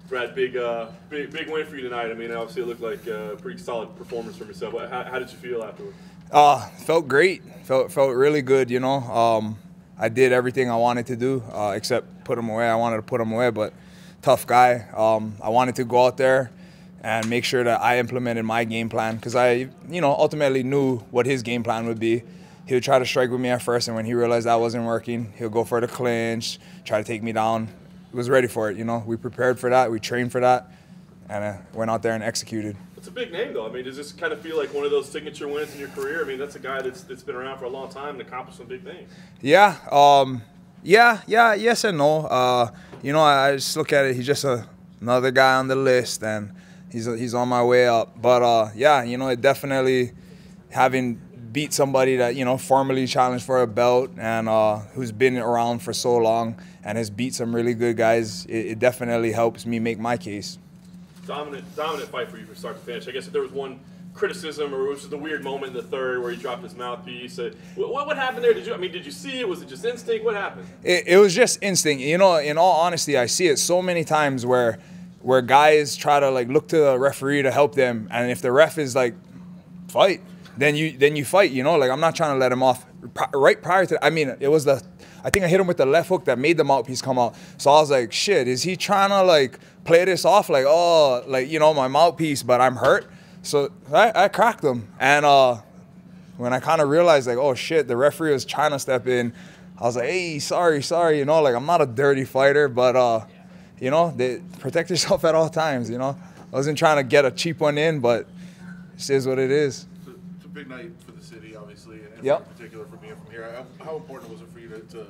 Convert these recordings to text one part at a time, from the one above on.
Brad, big win for you tonight. I mean, obviously it looked like a pretty solid performance from yourself. How did you feel afterward? Felt great. Felt really good. You know, I did everything I wanted to do except put him away. I wanted to put him away, but tough guy. I wanted to go out there and make sure that I implemented my game plan because I, ultimately knew what his game plan would be. He would try to strike with me at first, and when he realized that wasn't working, he'll go for the clinch, try to take me down. Was ready for it, We prepared for that, we trained for that, and went out there and executed. It's a big name, though. I mean, does this kind of feel like one of those signature wins in your career? I mean, that's a guy that's been around for a long time and accomplished some big things. Yeah, yes and no. I just look at it. He's just another guy on the list, and he's on my way up. But yeah, it definitely having beat somebody that formally challenged for a belt and who's been around for so long and has beat some really good guys, it definitely helps me make my case. Dominant fight for you from start to finish. I guess if there was one criticism, or it was just a weird moment in the third where he dropped his mouthpiece, what happened there? Did you see it? Was it just instinct? What happened? It was just instinct. In all honesty, I see it so many times where guys try to look to the referee to help them, and if the ref is like, fight, then you fight. I'm not trying to let him off. Right prior to, it was I think I hit him with the left hook that made the mouthpiece come out. So I was like, shit, is he trying to play this off my mouthpiece, but I'm hurt? So I cracked him. And when I kind of realized oh shit, the referee was trying to step in, I was like, hey, sorry, I'm not a dirty fighter, but they protect yourself at all times, I wasn't trying to get a cheap one in, but this is what it is. It's a big night for the city, obviously, and yep. In particular for being from here. How important was it for you to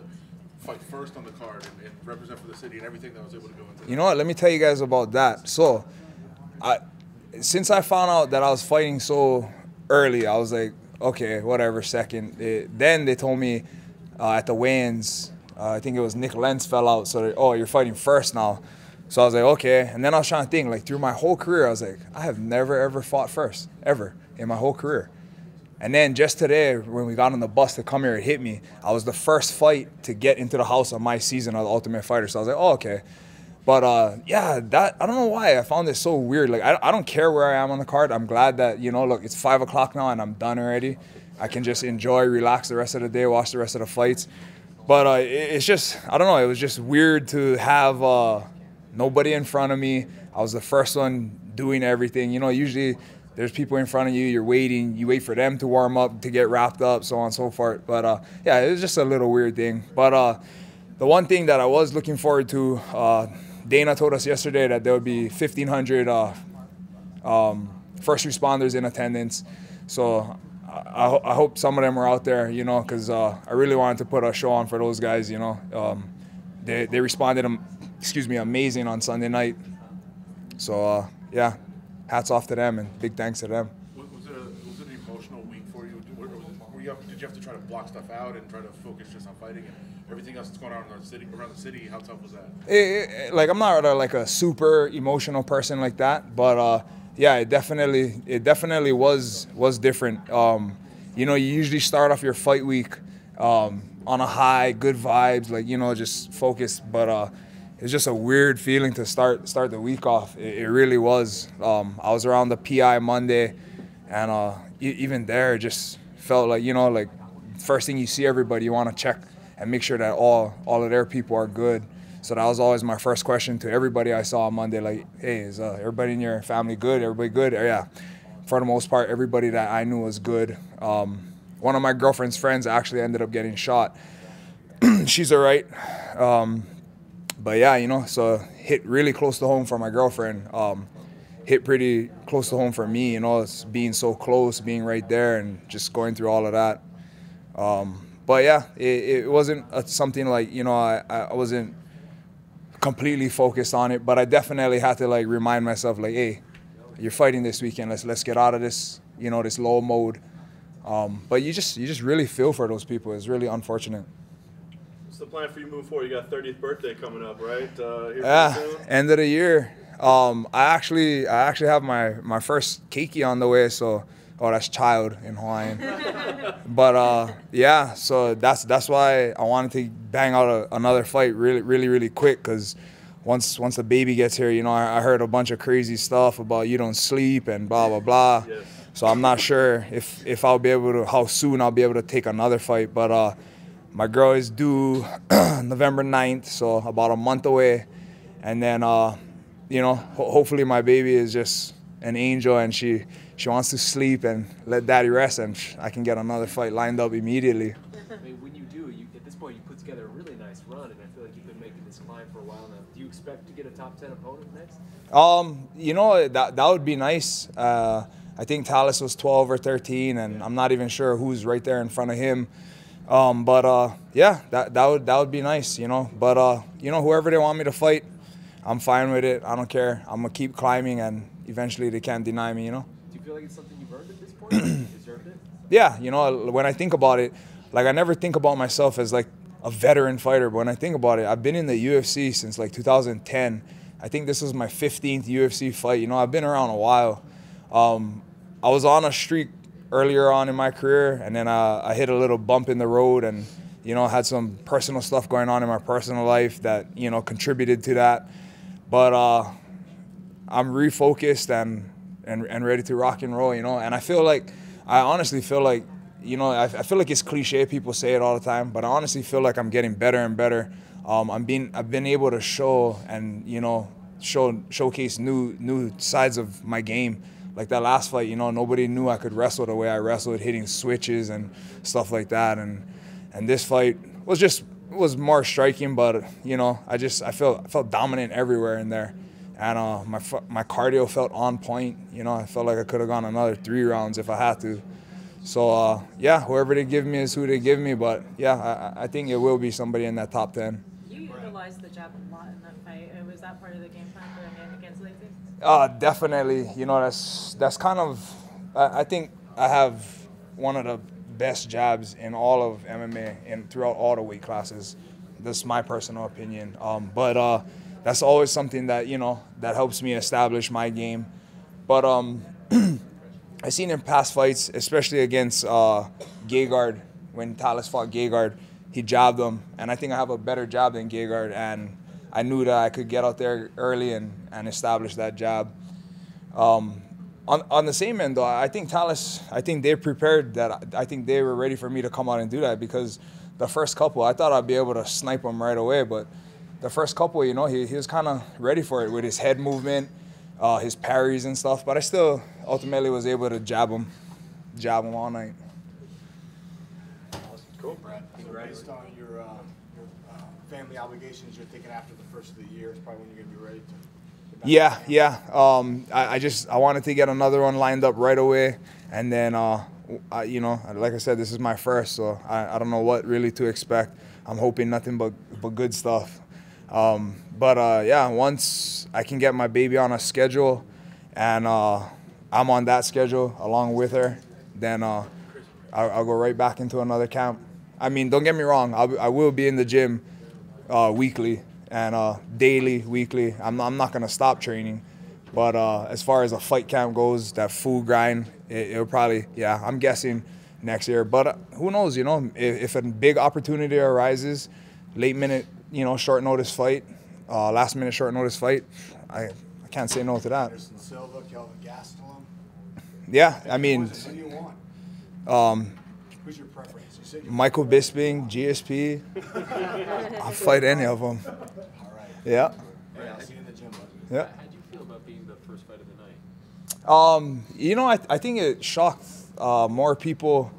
fight first on the card and represent for the city and everything that was able to go into that? You know what? Let me tell you guys about that. So, since I found out that I was fighting so early, I was like, okay, whatever, second. Then they told me at the weigh-ins, I think it was Nick Lentz fell out, so you're fighting first now. So I was like, okay. And then I was trying to think, through my whole career, I was like, I have never, ever fought first, ever, in my whole career. And then just today, when we got on the bus to come here, it hit me. I was the first fight to get into the house of my season of the Ultimate Fighter. So I was like, oh, okay. But, yeah, I don't know why. I found this so weird. I don't care where I am on the card. I'm glad that, look, it's 5 o'clock now and I'm done already. I can just enjoy, relax the rest of the day, watch the rest of the fights. But it's just, I don't know, it was just weird to have nobody in front of me. I was the first one doing everything. Usually there's people in front of you, you're waiting, you wait for them to warm up, to get wrapped up, so on and so forth. But yeah, it was just a little weird thing. But the one thing that I was looking forward to, Dana told us yesterday that there would be 1,500 first responders in attendance. So I hope some of them were out there, because I really wanted to put a show on for those guys, They responded, amazing on Sunday night. So, yeah. Hats off to them and big thanks to them. Was it an emotional week for you? Did you have to try to block stuff out and try to focus just on fighting and everything else that's going on around the city? How tough was that? I'm not a super emotional person like that, but yeah, it definitely was different. You usually start off your fight week on a high, good vibes, just focused, but it's just a weird feeling to start the week off. It really was. I was around the PI Monday, and even there, it just felt like, first thing you see everybody, you want to check and make sure that all of their people are good. So that was always my first question to everybody I saw on Monday, hey, is everybody in your family good? Everybody good? Yeah. For the most part, everybody that I knew was good. One of my girlfriend's friends actually ended up getting shot. She's all right. But yeah, so hit really close to home for my girlfriend. Hit pretty close to home for me, it's being so close, being right there, and just going through all of that. But yeah, it wasn't something I wasn't completely focused on it, but I definitely had to remind myself, hey, you're fighting this weekend. Let's get out of this, this low mode. But you just really feel for those people. It's really unfortunate. What's the plan for you moving forward? You got 30th birthday coming up, right? End of the year. I actually have my first keiki on the way, so that's child in Hawaiian. But yeah, so that's why I wanted to bang out another fight really quick, because once the baby gets here, you know, I heard a bunch of crazy stuff about you don't sleep and blah, blah, blah. Yes. So I'm not sure if I'll be able to, how soon I'll be able to take another fight. But my girl is due November 9th, so about a month away. And then, you know, hopefully my baby is just an angel and she wants to sleep and let daddy rest, and I can get another fight lined up immediately. I mean, when you do, at this point, you put together a really nice run, and I feel like you've been making this climb for a while now. Do you expect to get a top 10 opponent next? You know, that would be nice. I think Thales was 12 or 13, and I'm not even sure who's right there in front of him. Yeah, that would be nice, you know. But you know, whoever they want me to fight, I'm fine with it. I don't care. I'm gonna keep climbing, and eventually they can't deny me, you know. Do you feel like it's something you've earned at this point? You deserved it? Yeah, you know, when I think about it, like I never think about myself as like a veteran fighter, but when I think about it, I've been in the UFC since like 2010. I think this was my 15th UFC fight. You know, I've been around a while. I was on a streak earlier on in my career, and then I hit a little bump in the road, and you know, had some personal stuff going on in my personal life that, you know, contributed to that. But I'm refocused and ready to rock and roll, you know. And I honestly feel like, you know, I feel like it's cliche, people say it all the time, but I honestly feel like I'm getting better and better. I've been able to show and, you know, showcase new sides of my game. Like that last fight, you know, nobody knew I could wrestle the way I wrestled, hitting switches and stuff like that. And this fight was more striking, but you know, I felt dominant everywhere in there, and my cardio felt on point. You know, I felt like I could have gone another 3 rounds if I had to. So yeah, whoever they give me is who they give me. But yeah, I think it will be somebody in that top 10. You utilized the jab a lot in that fight. Was that part of the game plan for a man against Leites? Definitely. You know, that's kind of, I think I have one of the best jabs in all of MMA and throughout all the weight classes. That's my personal opinion. But that's always something that, you know, that helps me establish my game. But I seen in past fights, especially against Gegard, when Thales fought Gegard, he jabbed him, and I think I have a better jab than Gegard, and I knew that I could get out there early and establish that jab. On the same end, though, I think Thales, I think they prepared that. I think they were ready for me to come out and do that, because the first couple, I thought I'd be able to snipe him right away, but the first couple, you know, he was kind of ready for it with his head movement, his parries and stuff, but I still ultimately was able to jab him all night. Cool. Brad, so based on your family obligations, you're thinking after the first of the year is probably when you're going to be ready to... Yeah. I wanted to get another one lined up right away, and then, you know, like I said, this is my first, so I don't know what really to expect. I'm hoping nothing but good stuff. Yeah, once I can get my baby on a schedule, and I'm on that schedule along with her, then I'll go right back into another camp. I mean, don't get me wrong, I will be in the gym weekly and daily, weekly. I'm not going to stop training. But as far as a fight camp goes, that full grind, it'll probably, yeah, I'm guessing next year. But who knows, you know, if a big opportunity arises, late minute, you know, short notice fight, last minute short notice fight, I can't say no to that. Anderson Silva, Kelvin Gastelum. Yeah, I mean, Who do you want? Who's your preference? You said Michael Bisping, GSP. I'll fight any of them. all right. Yeah. Yeah, I'll see you in the gym, bud. Yeah. How do you feel about being the first fight of the night? You know, I think it shocked more people.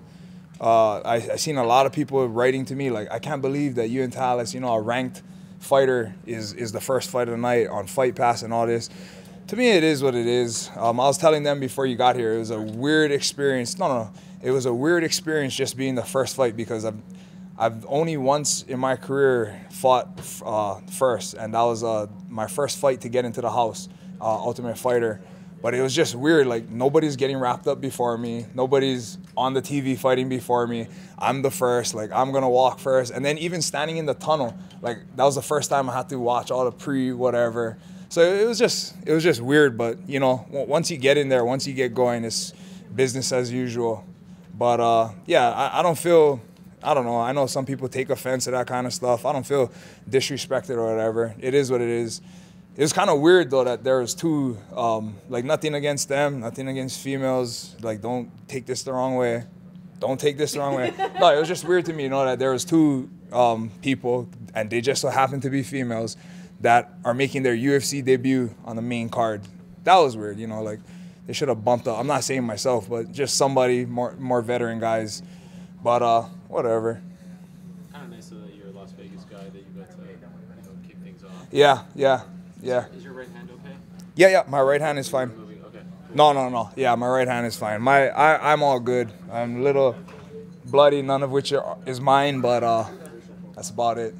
I seen a lot of people writing to me like, I can't believe that you and Thales, you know, a ranked fighter is the first fight of the night on Fight Pass and all this. To me, it is what it is. I was telling them before you got here, it was a weird experience. No, it was a weird experience just being the first fight, because I've only once in my career fought first, and that was my first fight to get into the house, Ultimate Fighter. But it was just weird, like nobody's getting wrapped up before me, nobody's on the TV fighting before me. I'm the first, like I'm gonna walk first, and then even standing in the tunnel, like that was the first time I had to watch all the pre-whatever. So it was just weird, but you know, once you get in there, once you get going, it's business as usual. But yeah, I don't feel I don't know. I know some people take offense to that kind of stuff. I don't feel disrespected or whatever. It is what it is. It was kind of weird, though, that there was two, like, nothing against them, nothing against females. Like, don't take this the wrong way. Don't take this the wrong way. No, it was just weird to me, that there was two people, and they just so happened to be females, that are making their UFC debut on the main card. That was weird, like, they should have bumped up. I'm not saying myself, but just somebody, more veteran guys. But, whatever. Kind of nice though that you're a Las Vegas guy, that you got to kick things off. Yeah. Is your right hand okay? Yeah, my right hand is fine. Okay. No. Yeah, my right hand is fine. I'm all good. I'm a little bloody, none of which is mine, but that's about it.